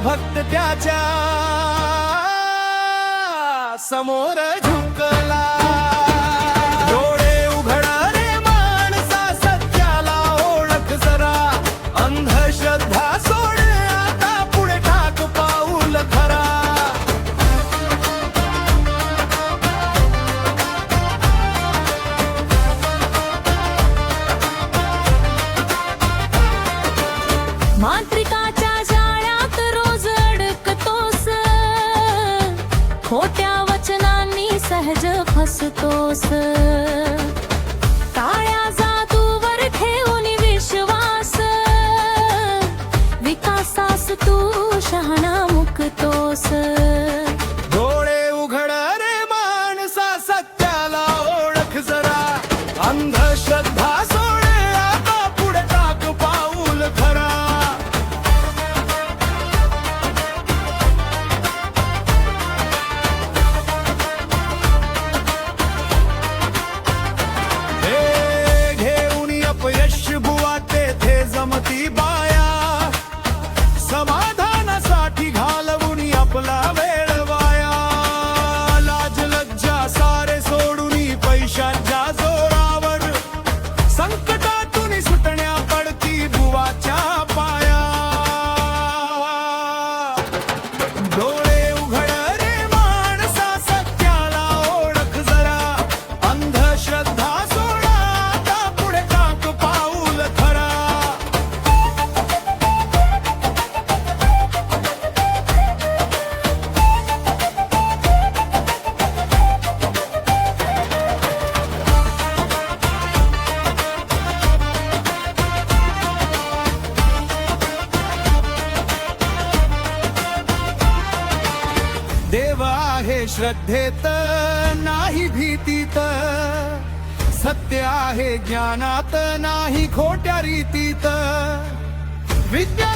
भक्त त्याच्या समोर झुकला. डोळे उघड रे माणसा, सत्याला ओळख जरा. अंधश्रद्धा सोड, आता पुढे टाक पाऊल खरा. मांत्रिकाच्या जाळ्यात रोज अडकतोस, खोट्या वचनांनी सहज फसतोस. काळ्या जादूवर ठेवून विश्वास, विकासास तू शहाणा मुकतोस. डोळे उघड रे माणसा, सत्याला ओळख जरा. अंधश्रद्धा सोड, आता पुढे टाक पाऊल खरा. हे घेऊन अपयश बुवा तेथे जमती बाया. समाधानासाठी घालवून आपला वेळ वाया. लाज लज्जा सारे सोडून पैशाच्या जोरावर, संकटातून सुटण्या पडती बुवाच्या पाया. डोळे उघड रे माणसा, सत्याला ओळख जरा. अंधश्रद्धा सोडा, आता पुढे टाक पाऊल खरा. देव आहे श्रद्धेत, नाही भीतीत. सत्य आहे ज्ञानात, नाही खोट्या रीतीत. विद्या